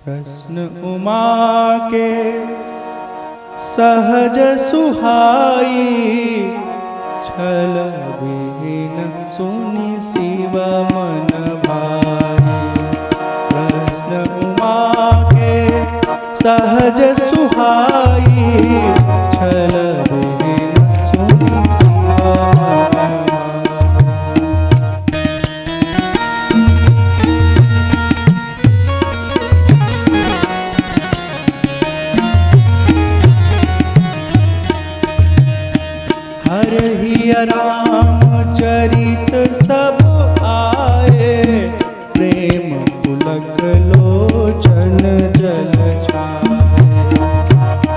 प्रश्न उमा के सहज सुहाई, छल विहीन सुनि शिव मन भाई। प्रश्न उमा के सहज सुहाई, छल विहीन सुनि शिव मन भाई। हरहि रामचरित सब आए, प्रेम पुलक लोचन जल छाए।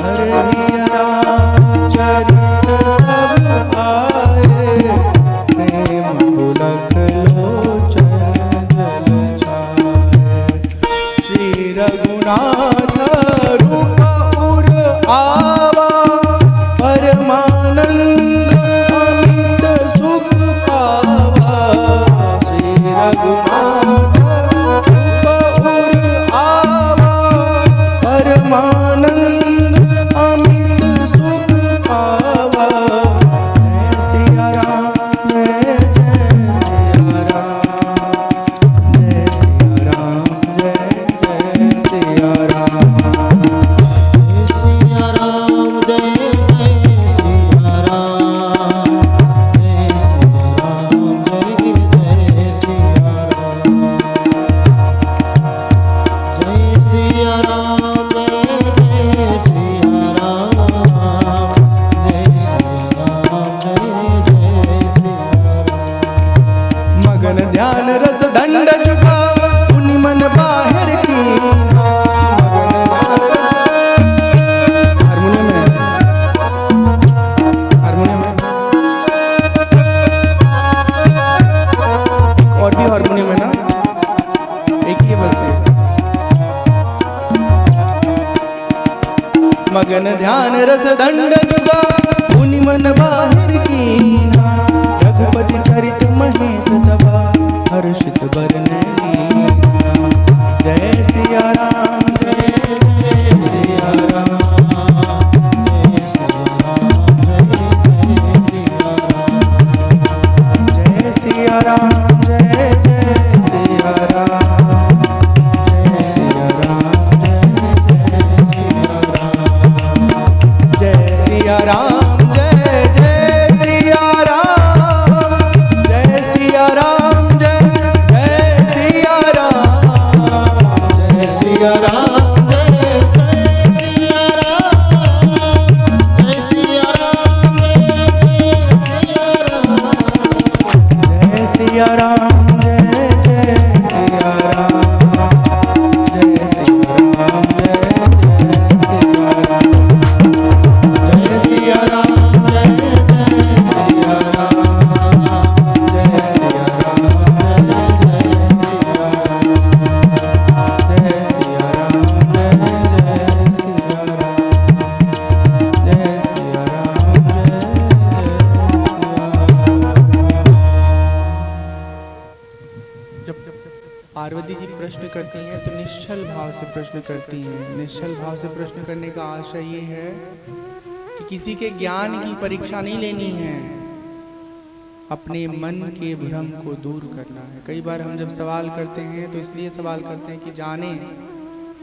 हरहि रामचरित सब आए, प्रेम पुलक लोचन जल छाए। श्री रघुनाथ रूप उर आवा, परमानंद ध्यान रस दंड जुगा, पुनि मन बाहिर की। हारमोनियम में और भी हारमोनियम है ना, एक ही बस है। मगन ध्यान रस दंड जुगा, पुनि मन बाहिर कीना। रघुपति चरित महेश तबा, हर्षित बरने लीना। जय सिया राम, जय जय सिया राम, जय सिया राम, जय सिया राम। जय सिया राम, जय जय सिया राम, जय सिया राम, जय जय सिया राम। जय सिया राम, पार्वती जी प्रश्न करती हैं तो निश्चल भाव से प्रश्न करती हैं। निश्चल भाव से प्रश्न करने का आशय ये है कि किसी के ज्ञान की परीक्षा नहीं लेनी है, अपने मन के भ्रम को दूर करना है। कई बार हम जब सवाल करते हैं तो इसलिए सवाल करते हैं कि जाने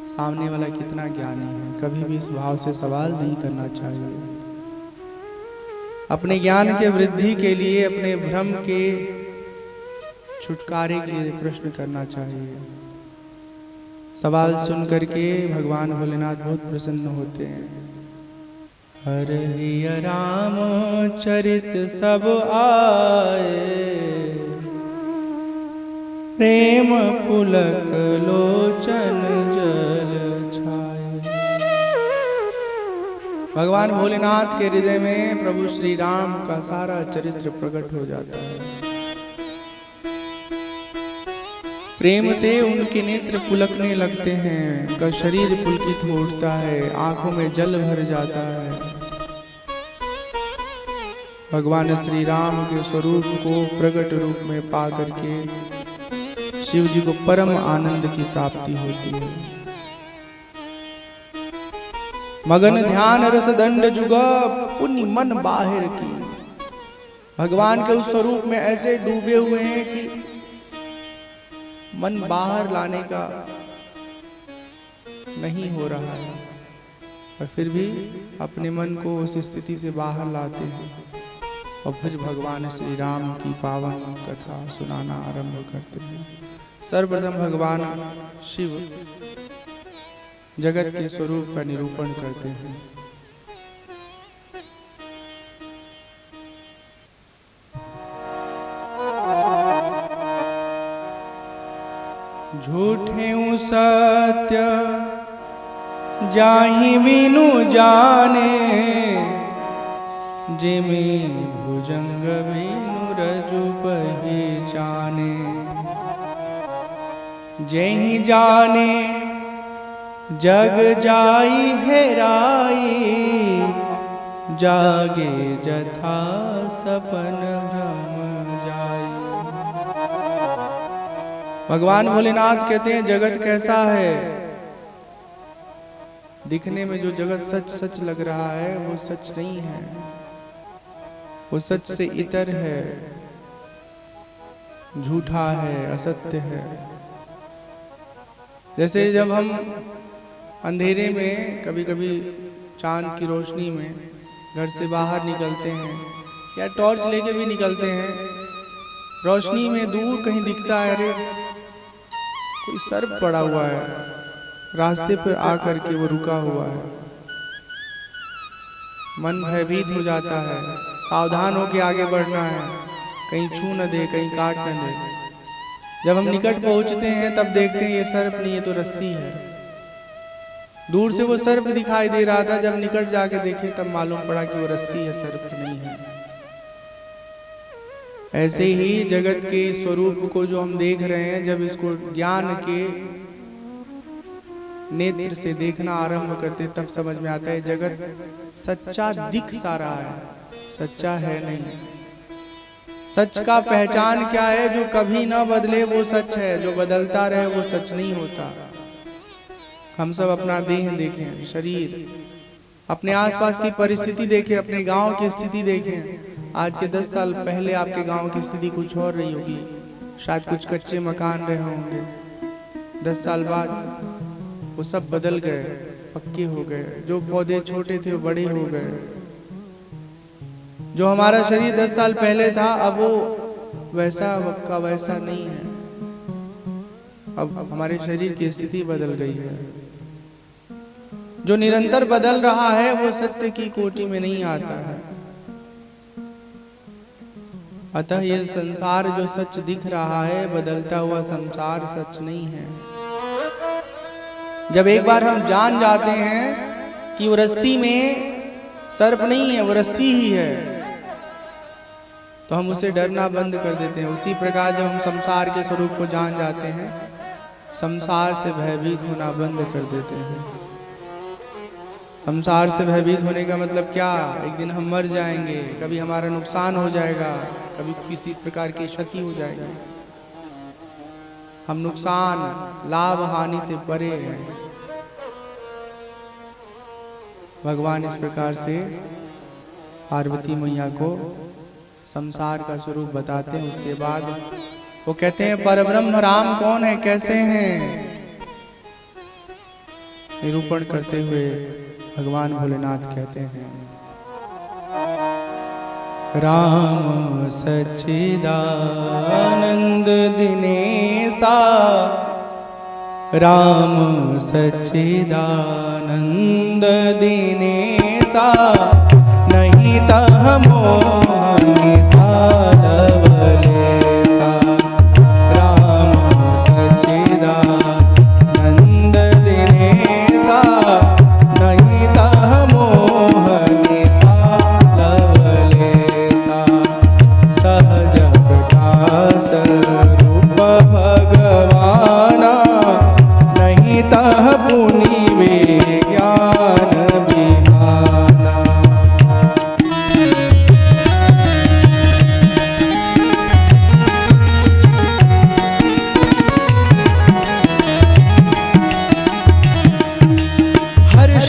सामने वाला कितना ज्ञानी है। कभी भी इस भाव से सवाल नहीं करना चाहिए। अपने ज्ञान के वृद्धि के लिए, अपने भ्रम के छुटकारे के लिए प्रश्न करना चाहिए। सवाल सुन करके भगवान भोलेनाथ बहुत प्रसन्न होते हैं। हरहि राम चरित सब आए, प्रेम पुलक लोचन जल छाए। भगवान भोलेनाथ के हृदय में प्रभु श्री राम का सारा चरित्र प्रकट हो जाता है। प्रेम से उनके नेत्र पुलकने लगते हैं, उनका शरीर पुलकित हो उठता है, आंखों में जल भर जाता है। भगवान श्री राम के स्वरूप को प्रकट रूप में पा करके शिव जी को परम आनंद की प्राप्ति होती है। मगन ध्यान रस दंड जुगा पुण्य मन बाहिर की। भगवान के उस स्वरूप में ऐसे डूबे हुए हैं कि मन बाहर लाने का नहीं हो रहा है, और फिर भी अपने मन को उस स्थिति से बाहर लाते हैं और फिर भगवान श्री राम की पावन कथा सुनाना आरंभ करते हैं। सर्वप्रथम भगवान शिव जगत के स्वरूप का निरूपण करते हैं। झूठे सत्य जाहि बिनु जाने, जिमि भुजंग बिनु रजु पहचाने। जेहि जाने जग जाई हेराई, जागे जथा सपन भ्रम जाई। भगवान भोलेनाथ कहते हैं जगत कैसा है। दिखने में जो जगत सच सच लग रहा है वो सच नहीं है, वो सच से इतर है, झूठा है, असत्य है। जैसे जब हम अंधेरे में कभी कभी चांद की रोशनी में घर से बाहर निकलते हैं या टॉर्च लेके भी निकलते हैं, रोशनी में दूर कहीं दिखता है अरे कोई सर्प पड़ा हुआ है, रास्ते पर आकर के वो रुका हुआ है, मन भयभीत हो जाता है, सावधान होकर आगे बढ़ना है, कहीं छू न दे, कहीं काट न दे। जब हम निकट पहुंचते हैं तब देखते हैं ये सर्प नहीं, ये तो रस्सी है। दूर से वो सर्प दिखाई दे रहा था, जब निकट जाके देखे तब मालूम पड़ा कि वो रस्सी है, सर्प नहीं है। ऐसे ही जगत के स्वरूप को जो हम देख रहे हैं, जब इसको ज्ञान के नेत्र से देखना आरंभ करते तब समझ में आता है जगत सच्चा दिख सा रहा है, सच्चा है नहीं। सच का पहचान क्या है? जो कभी ना बदले वो सच है, जो बदलता रहे वो सच नहीं होता। हम सब अपना देह देखें, शरीर, अपने आसपास की परिस्थिति देखें, अपने गांव की स्थिति देखें। आज के 10 साल पहले आपके गांव की स्थिति कुछ और रही होगी, शायद कुछ कच्चे मकान रहे होंगे। 10 साल बाद वो सब बदल गए, पक्के हो गए। जो पौधे छोटे थे वो बड़े हो गए। जो हमारा शरीर 10 साल पहले था अब वो वैसा का वैसा नहीं है। अब हमारे शरीर की स्थिति बदल गई है। जो निरंतर बदल रहा है वो सत्य की कोटि में नहीं आता है। अतः ये संसार जो सच दिख रहा है, बदलता हुआ संसार सच नहीं है। जब एक बार हम जान जाते हैं कि वो रस्सी में सर्प नहीं है, वो रस्सी ही है, तो हम उसे डरना बंद कर देते हैं। उसी प्रकार जब हम संसार के स्वरूप को जान जाते हैं, संसार से भयभीत होना बंद कर देते हैं। संसार से भयभीत होने का मतलब क्या? एक दिन हम मर जाएंगे, कभी हमारा नुकसान हो जाएगा, कभी किसी प्रकार की क्षति हो जाएगी। हम नुकसान लाभ हानि से परे हैं। भगवान इस प्रकार से पार्वती मैया को संसार का स्वरूप बताते हैं। उसके बाद वो कहते हैं परब्रह्म राम कौन है, कैसे हैं, निरूपण करते हुए भगवान भोलेनाथ कहते हैं राम सच्चिदानंद दिनेसा, राम सच्चिदानंद दिनेसा, नहीं तह मोहि सालवलेसा। राम सच्चिदानंद दिनेसा, नहीं तह मोहि सालवलेसा। सहज प्रकाश रूप भगवाना, नहीं तह पुनि विज्ञान बिहाना। हर्ष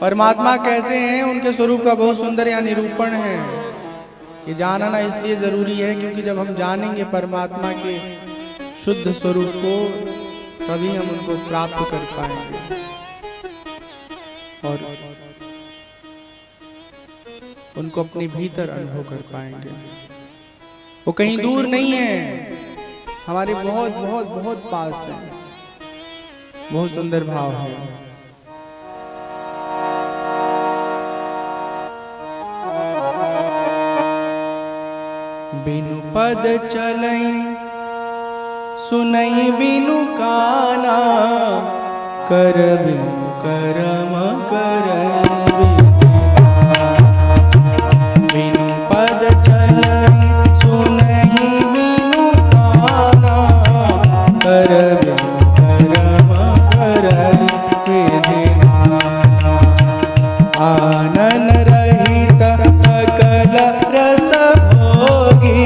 परमात्मा कैसे हैं, उनके स्वरूप का बहुत सुंदर यहाँ निरूपण है। ये जानना इसलिए जरूरी है क्योंकि जब हम जानेंगे परमात्मा के शुद्ध स्वरूप को, तभी हम उनको प्राप्त कर पाएंगे और उनको अपने भीतर अनुभव कर पाएंगे। वो कहीं दूर नहीं है, हमारे बहुत बहुत बहुत पास है। बहुत सुंदर भाव है। बिनु पद चलई सुनई बिनु काना, कर बिनु करम करई बिनु पद चलई सुनई बिनु काना, कर बिनु करम करई विधि नाना। आनन रहित सकल रस भोगी,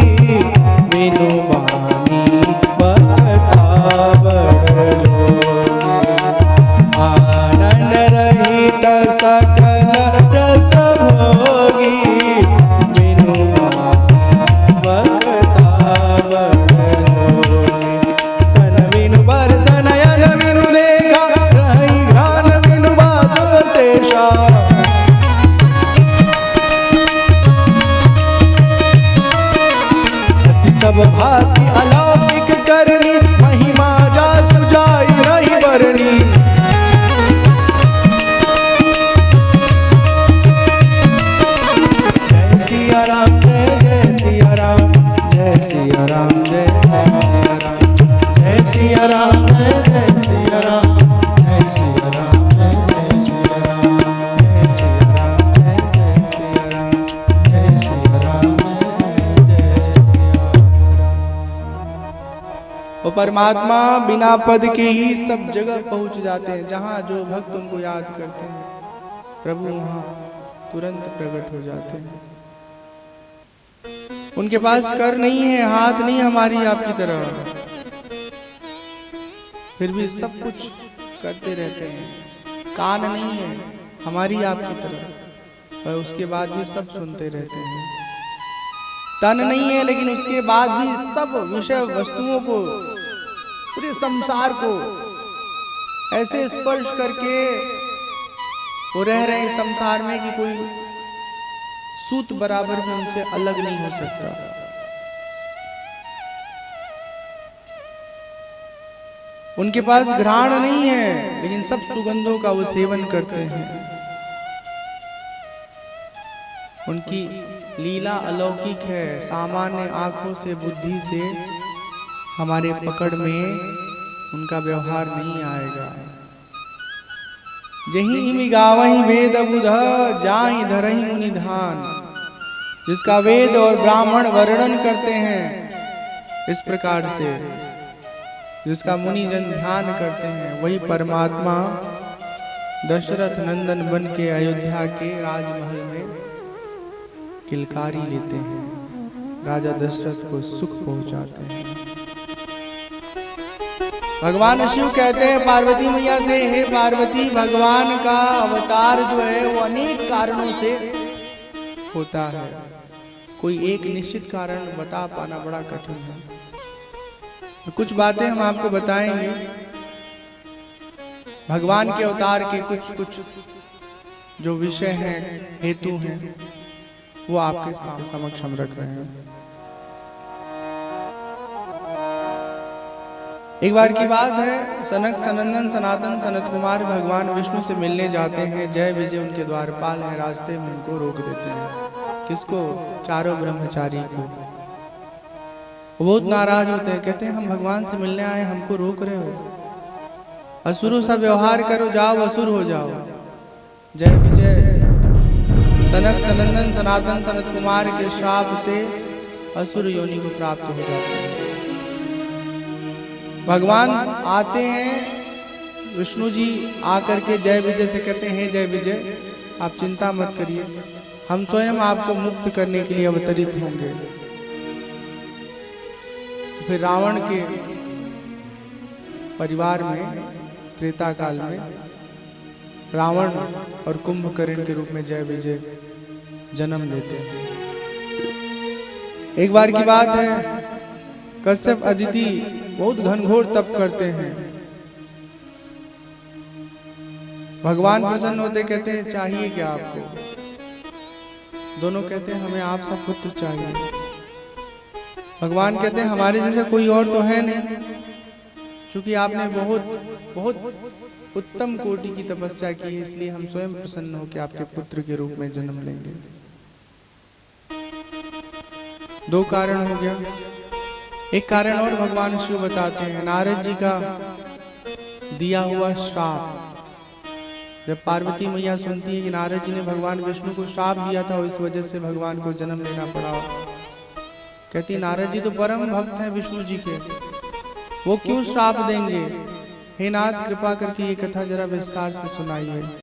बिनु बानी बखता बड़ लोगी। आनन रहित सकल रस भोगी, बिनु बानी बखता बड़ लोगी। तन बिनु बरस नयन बिनु देखा, रही घ्राण बिनु बास शेषा। सब भांति अलौकिक करनी, महिमा जा सुजाई रही बरनी। जय सिया राम जय सिया राम, जय सिया राम जय सिया राम, जय सिया राम जय सिया राम, जय सिया राम जय सिया राम, जय सिया राम जय सिया राम, जय सिया राम जय सिया। वो परमात्मा बिना पद के ही सब जगह पहुंच जाते हैं। जहां जो भक्त उनको याद करते हैं, प्रभु वहां तुरंत प्रकट हो जाते हैं। उनके पास कर नहीं है, हाथ नहीं हमारी आपकी तरह, फिर भी सब कुछ करते रहते हैं। कान नहीं है हमारी आपकी तरह, और उसके बाद भी सब सुनते रहते हैं। तन नहीं है लेकिन उसके बाद भी सब विषय वस्तुओं को, पूरे संसार को ऐसे स्पर्श करके वो रह रहे हैं संसार में कि कोई सूत बराबर में उनसे अलग नहीं हो सकता। उनके पास घ्राण नहीं है लेकिन सब सुगंधों का वो सेवन करते हैं। उनकी लीला अलौकिक है, सामान्य आंखों से बुद्धि से हमारे पकड़ में उनका व्यवहार नहीं आएगा। जहीं गावहीं वेद बुध, जाहि धरहि मुनि ध्यान। जिसका वेद और ब्राह्मण वर्णन करते हैं इस प्रकार से, जिसका मुनि जन ध्यान करते हैं, वही परमात्मा दशरथ नंदन बन के अयोध्या के राजमहल में किलकारी लेते हैं, राजा दशरथ को सुख पहुंचाते हैं। भगवान शिव कहते हैं पार्वती मैया से, हे पार्वती, भगवान का अवतार जो है वो अनेक कारणों से होता है, कोई एक निश्चित कारण बता पाना बड़ा कठिन है। कुछ बातें हम आपको बताएंगे, भगवान के अवतार के कुछ कुछ जो विषय हैं, हेतु हैं, वो आपके समक्ष हम रख रहे हैं। एक बार की बात है, सनक सनंदन सनातन सनत कुमार भगवान विष्णु से मिलने जाते हैं। जय विजय उनके द्वारपाल हैं, रास्ते में उनको रोक देते हैं। किसको? चारों ब्रह्मचारी को। वो बहुत नाराज होते हैं, कहते हैं हम भगवान से मिलने आए, हमको रोक रहे हो, असुरों सा व्यवहार करो, जाओ असुर हो जाओ। जय विजय सनक सनंदन सनातन सनत कुमार के श्राप से असुर योनि को प्राप्त हो जाते हैं। भगवान आते हैं, विष्णु जी आकर के जय विजय से कहते हैं, हे जय विजय, आप चिंता मत करिए, हम स्वयं आपको मुक्त करने के लिए अवतरित होंगे। फिर रावण के परिवार में त्रेता काल में रावण और कुंभकर्ण के रूप में जय विजय जन्म लेते हैं। एक बार की बात है, कश्यप अदिति बहुत घनघोर तप करते हैं। भगवान प्रसन्न होते, कहते हैं चाहिए क्या आपको? दोनों कहते हैं हमें आपसा पुत्र चाहिए। भगवान कहते हैं हमारे जैसा कोई और तो है नहीं, क्योंकि आपने बहुत बहुत उत्तम कोटि की तपस्या की है, इसलिए हम स्वयं प्रसन्न होकर आपके पुत्र के रूप में जन्म लेंगे। दो कारण हो गया। एक कारण और भगवान शिव बताते हैं, नारद जी का दिया हुआ श्राप। जब पार्वती मैया सुनती है कि नारद जी ने भगवान विष्णु को श्राप दिया था और इस वजह से भगवान को जन्म लेना पड़ा, कहती नारद जी तो परम भक्त हैं विष्णु जी के, वो क्यों श्राप देंगे? हे नाथ कृपा करके ये कथा जरा विस्तार से सुनाइए।